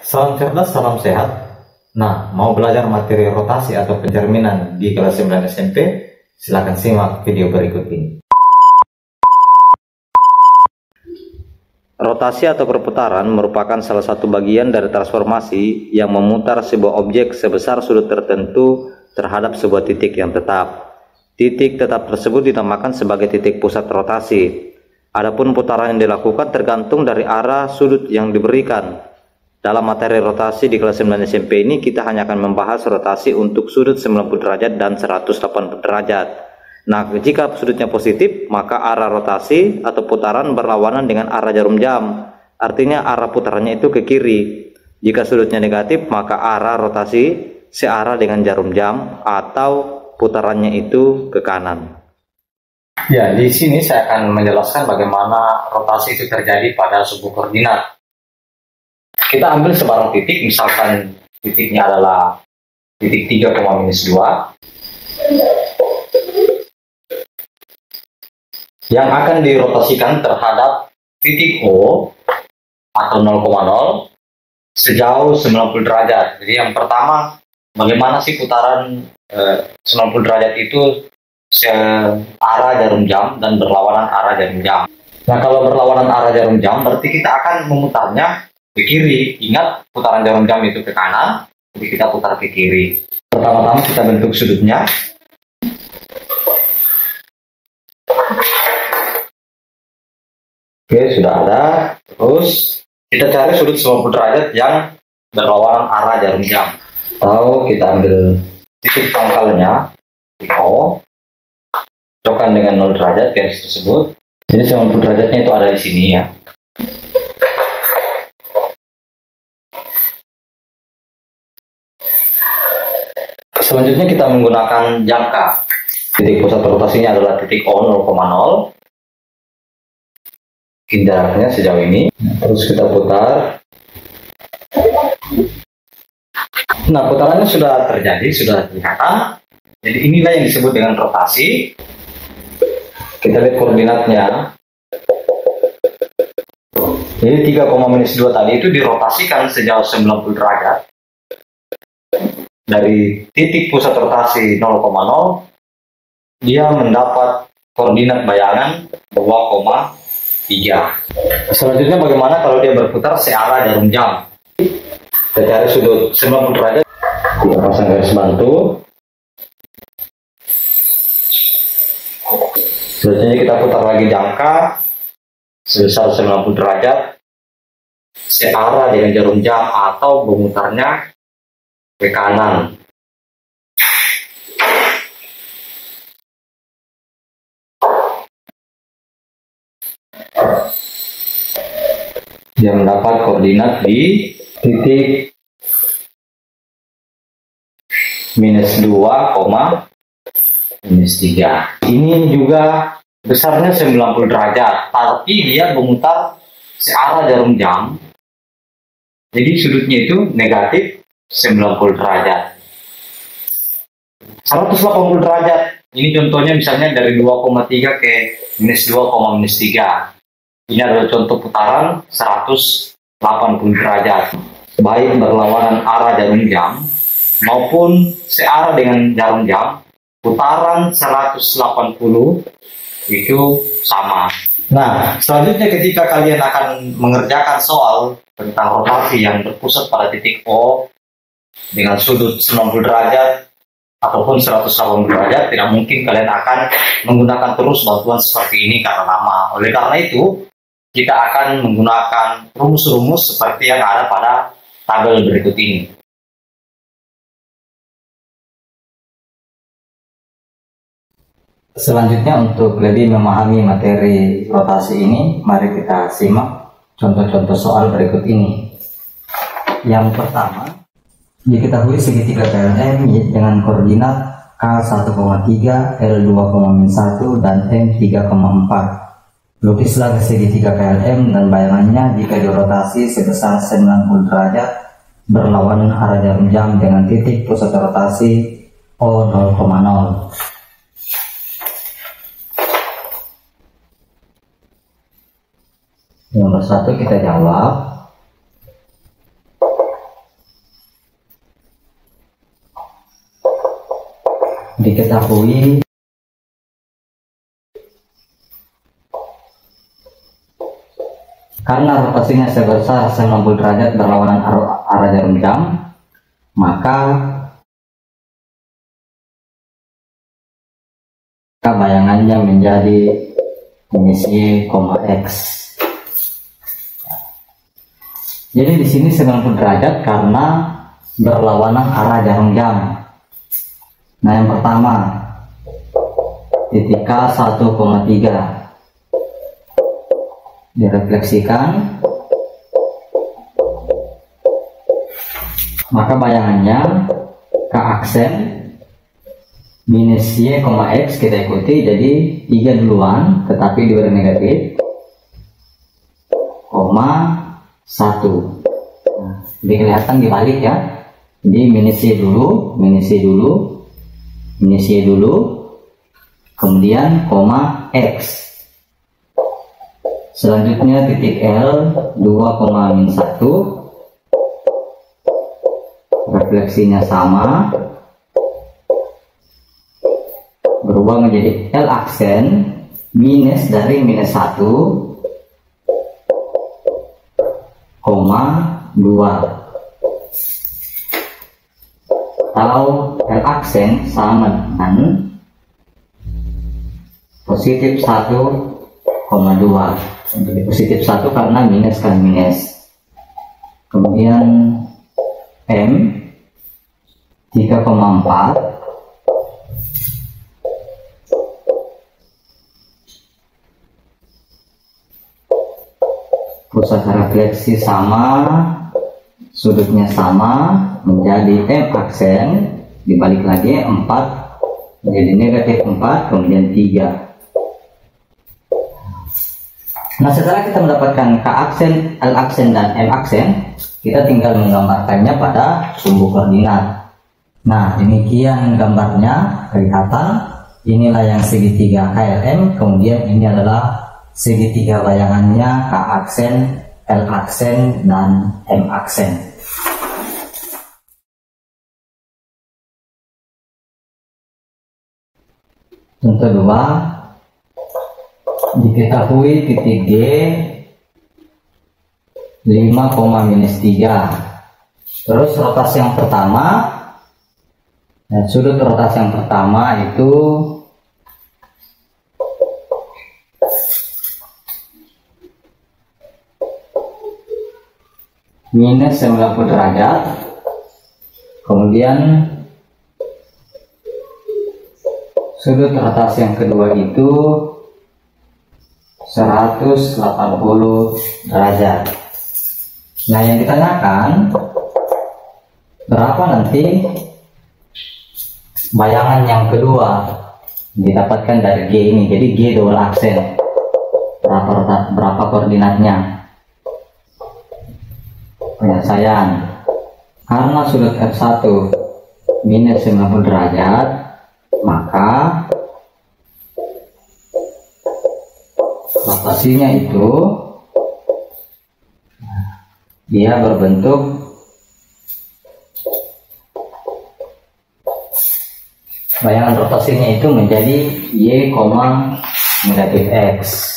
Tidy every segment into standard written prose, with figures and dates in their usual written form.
Salam cerdas, salam sehat. Nah, mau belajar materi rotasi atau pencerminan di kelas 9 SMP? Silahkan simak video berikut ini. Rotasi atau perputaran merupakan salah satu bagian dari transformasi yang memutar sebuah objek sebesar sudut tertentu terhadap sebuah titik yang tetap. Titik tetap tersebut dinamakan sebagai titik pusat rotasi. Adapun putaran yang dilakukan tergantung dari arah sudut yang diberikan. Dalam materi rotasi di kelas 9 SMP ini kita hanya akan membahas rotasi untuk sudut 90 derajat dan 180 derajat. Nah, jika sudutnya positif, maka arah rotasi atau putaran berlawanan dengan arah jarum jam. Artinya arah putarannya itu ke kiri. Jika sudutnya negatif, maka arah rotasi searah dengan jarum jam atau putarannya itu ke kanan. Ya, di sini saya akan menjelaskan bagaimana rotasi itu terjadi pada sebuah koordinat. Kita ambil sebarang titik, misalkan titiknya adalah titik 3,-2 yang akan dirotasikan terhadap titik O atau 0,0 sejauh 90 derajat. Jadi yang pertama, bagaimana sih putaran 90 derajat itu searah jarum jam dan berlawanan arah jarum jam. Nah, kalau berlawanan arah jarum jam berarti kita akan memutarnya ke kiri. Ingat, putaran jarum jam itu ke kanan, jadi kita putar ke kiri. Pertama-tama kita bentuk sudutnya. Oke, sudah ada. Terus kita cari sudut 90 derajat yang berlawanan arah jarum jam. Atau kita ambil titik pangkalnya, titik O, cocokkan dengan 0 derajat garis tersebut. Jadi 90 derajatnya itu ada di sini ya. Selanjutnya kita menggunakan jangka. Titik pusat rotasinya adalah titik O 0,0. Jaraknya sejauh ini. Terus kita putar. Nah, putarannya sudah terjadi, sudah kelihatan. Jadi inilah yang disebut dengan rotasi. Kita lihat koordinatnya. Jadi 3,-2 tadi itu dirotasikan sejauh 90 derajat. Dari titik pusat rotasi 0,0, dia mendapat koordinat bayangan 2,3. Selanjutnya bagaimana kalau dia berputar searah jarum jam? Kita cari sudut 90 derajat, kita pasang garis bantu. Selanjutnya kita putar lagi jangka sebesar 90 derajat searah dengan jarum jam atau memutarnya ke kanan. Dia mendapat koordinat di titik -2,-3. Ini juga besarnya 90 derajat, tapi dia memutar searah jarum jam. Jadi sudutnya itu negatif 90 derajat. 180 derajat. Ini contohnya misalnya dari 2,3 ke -2,-3. Ini adalah contoh putaran 180 derajat. Baik berlawanan arah jarum jam maupun searah dengan jarum jam, putaran 180 itu sama. Nah, selanjutnya ketika kalian akan mengerjakan soal tentang rotasi yang berpusat pada titik O dengan sudut 90 derajat ataupun 180 derajat, tidak mungkin kalian akan menggunakan terus bantuan seperti ini karena lama. Oleh karena itu, kita akan menggunakan rumus-rumus seperti yang ada pada tabel berikut ini. Selanjutnya, untuk lebih memahami materi rotasi ini, mari kita simak contoh-contoh soal berikut ini. Yang pertama, diketahui segitiga PLM dengan koordinat K1,3, L2,-1, dan M3,4. Lukislah segitiga PLM dan bayangannya jika dirotasi sebesar 90 derajat berlawanan arah jarum jam dengan titik pusat rotasi O 0,0. Nomor 1 kita jawab. Diketahui karena rotasinya sebesar 90 derajat berlawanan arah jarum jam, maka bayangannya menjadi minus Y, X. Jadi di sini 90 derajat karena berlawanan arah jarum jam. Nah, yang pertama titik K 1,3 direfleksikan, maka bayangannya ke aksen minus Y, X kita ikuti, jadi 3 duluan tetapi diberi negatif, koma 1. Nah, jadi kelihatan dibalik ya, jadi minus Y dulu, minus Y dulu, minus Y dulu, kemudian koma X. Selanjutnya titik L 2,-1, refleksinya sama, berubah menjadi L aksen minus dari minus 1, koma 2. Kalau L aksen sama dengan positif 1,2. Jadi positif 1 karena minus kan minus. Kemudian M 3,4, pusat refleksi sama, sudutnya sama, menjadi M aksen, dibalik lagi 4 menjadi negatif 4, kemudian 3. Nah, setelah kita mendapatkan K aksen, L aksen, dan M aksen, kita tinggal menggambarkannya pada sumbu koordinat. Nah, demikian gambarnya, kelihatan. Inilah yang segitiga KLM, kemudian ini adalah segitiga bayangannya K aksen, L aksen, dan M aksen. Contoh 2. Diketahui titik G 5,-3. Terus rotasi yang pertama, sudut rotasi yang pertama itu minus 90 derajat. Kemudian sudut rotasi yang kedua itu 180 derajat. Nah, yang ditanyakan berapa nanti bayangan yang kedua didapatkan dari G ini. Jadi G double aksen, berapa koordinatnya? Penyelesaian, karena sudut F1 minus 90 derajat, maka rotasinya itu dia berbentuk bayangan rotasinya itu menjadi Y, negatif X.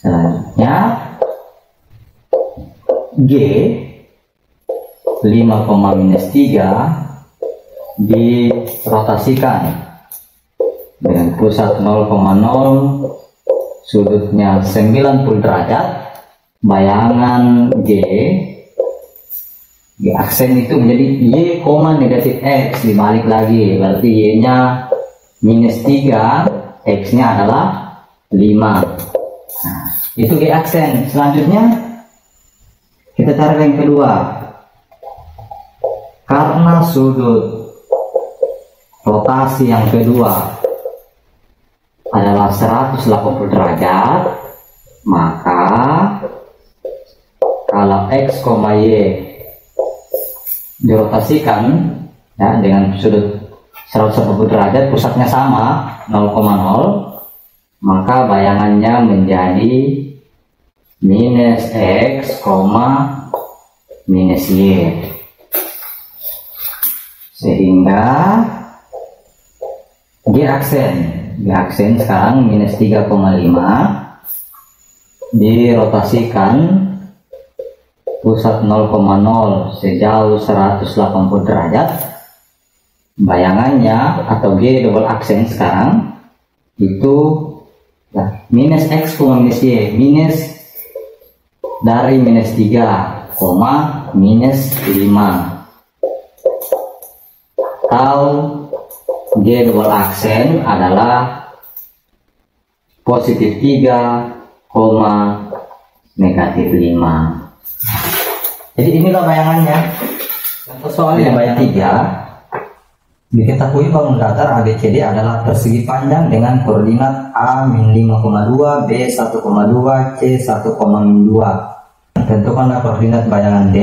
Selanjutnya G 5,-3 dirotasikan dengan pusat 0,0, sudutnya 90 derajat. Bayangan G aksen itu menjadi Y, negatif X, dibalik lagi, berarti Y nya minus 3, X nya adalah 5. Nah, itu G aksen. Selanjutnya kita cari yang kedua. Karena sudut rotasi yang kedua adalah 180 derajat, maka kalau X, Y dirotasikan ya, dengan sudut 180 derajat, pusatnya sama 0,0, maka bayangannya menjadi minus X, minus Y. sehingga G aksen sekarang minus 3,5 dirotasikan pusat 0,0 sejauh 180 derajat. Bayangannya atau G double aksen sekarang itu ya, minus X, minus Y, minus dari minus 3, minus 5, atau G double aksen adalah positif 3, negatif 5. Jadi inilah bayangannya. Contoh soal yang bayang 3, diketahui bangun datar ABCD adalah persegi panjang dengan koordinat A-5,2, B1,2, C1,2. Tentukanlah koordinat bayangan D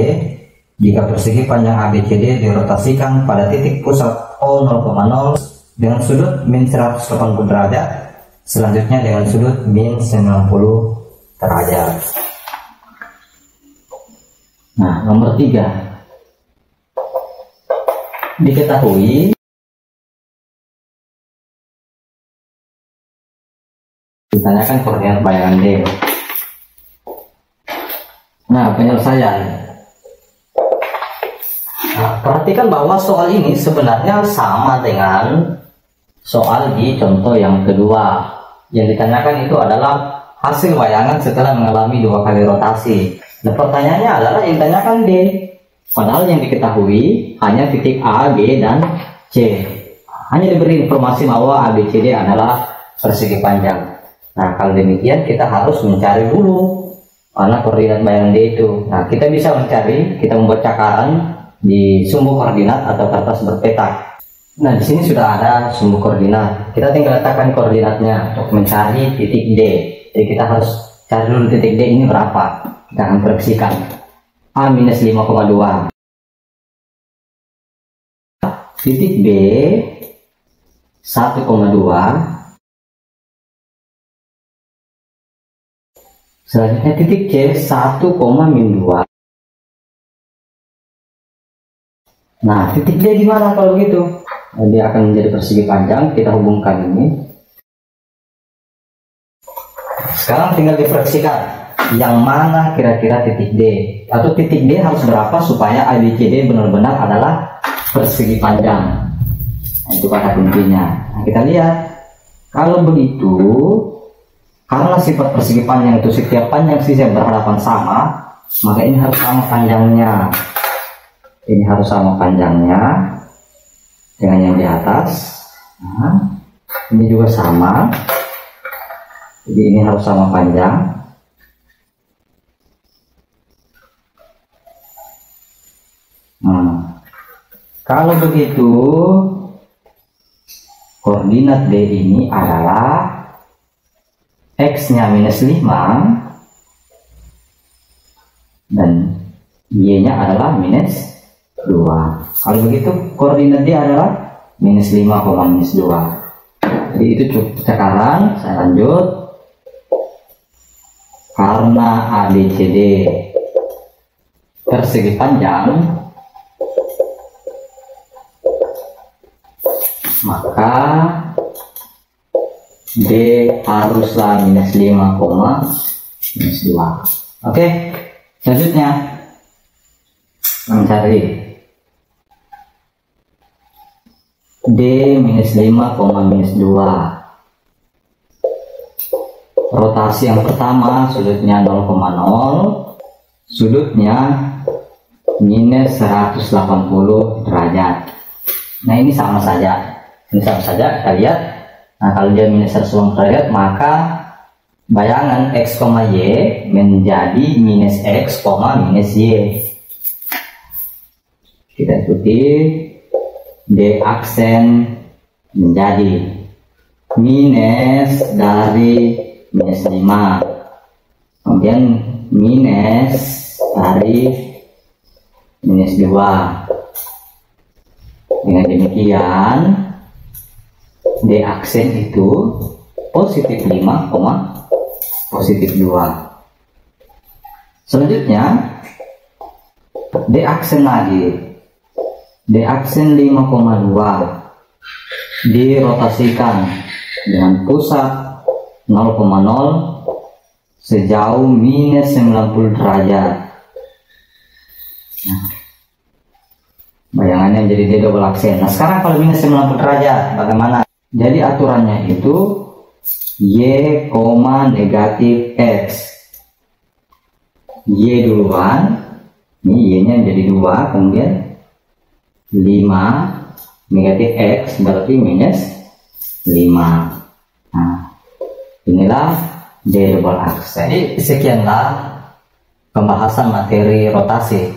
jika persegi panjang ABCD dirotasikan pada titik pusat O0,0 dengan sudut min 180 derajat, selanjutnya dengan sudut min 90 derajat. Nah, nomor 3, diketahui ditanyakan koordinat bayangan D. Nah, penyelesaian. Nah, perhatikan bahwa soal ini sebenarnya sama dengan soal di contoh yang kedua. Yang ditanyakan itu adalah hasil bayangan setelah mengalami 2 kali rotasi. Nah, pertanyaannya adalah yang ditanyakan D. Padahal yang diketahui hanya titik A, B, dan C. Hanya diberi informasi bahwa ABCD adalah persegi panjang. Nah, kalau demikian kita harus mencari dulu mana koordinat bayangan D itu. Nah, kita bisa mencari, kita membuat cakaran di sumbu koordinat atau kertas berpetak. Nah, di sini sudah ada sumbu koordinat. Kita tinggal letakkan koordinatnya untuk mencari titik D. Jadi kita harus cari dulu titik D ini berapa. Kita akan proyeksikan A-5,2. Titik B 1,2. Selanjutnya titik C 1,-2. Nah, titik D di mana kalau begitu? Nah, dia akan menjadi persegi panjang. Kita hubungkan ini. Sekarang tinggal diproyeksikan yang mana kira-kira titik D, atau titik D harus berapa supaya ABCD benar-benar adalah persegi panjang. Nah, itu kata kuncinya. Nah, kita lihat kalau begitu, karena sifat persegi panjang itu setiap panjang sisi yang berhadapan sama, maka ini harus sama panjangnya. Ini harus sama panjangnya dengan yang di atas. Nah, ini juga sama. Jadi ini harus sama panjang. Nah, kalau begitu koordinat D ini adalah X-nya minus 5 dan Y-nya adalah minus 2. Kalau begitu koordinat D adalah minus 5, minus 2. Jadi itu cukup cakaran. Saya lanjut. Karena ABCD persegi panjang, maka D haruslah minus 5, minus 2. Oke, selanjutnya mencari D minus 5, minus 2. Rotasi yang pertama sudutnya 0,0, sudutnya minus 180 derajat. Nah, ini sama saja. Ini sama saja, kita lihat. Nah, kalau dia minus 180 derajat, maka bayangan X, Y menjadi minus X, minus Y. Kita ikuti. D aksen menjadi minus dari minus 5, kemudian minus dari minus 2. Dengan demikian D aksen itu positif 5, positif 2. Selanjutnya D aksen lagi D aksen 5,2 dirotasikan dengan pusat 0,0 sejauh minus 90 derajat. Nah, bayangannya menjadi D double aksen. Nah sekarang kalau minus 90 derajat bagaimana? Jadi aturannya itu Y, negatif X. Y duluan, ini Y nya menjadi 2, kemudian 5 negatif X berarti minus 5. Nah inilah D double aksen. Jadi sekianlah pembahasan materi rotasi,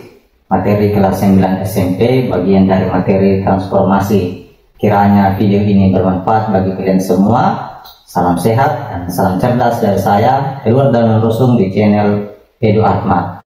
materi kelas 9 SMP, bagian dari materi transformasi. Kiranya video ini bermanfaat bagi kalian semua. Salam sehat dan salam cerdas dari saya, Edward Danu Rusung di channel Edu Ahmad.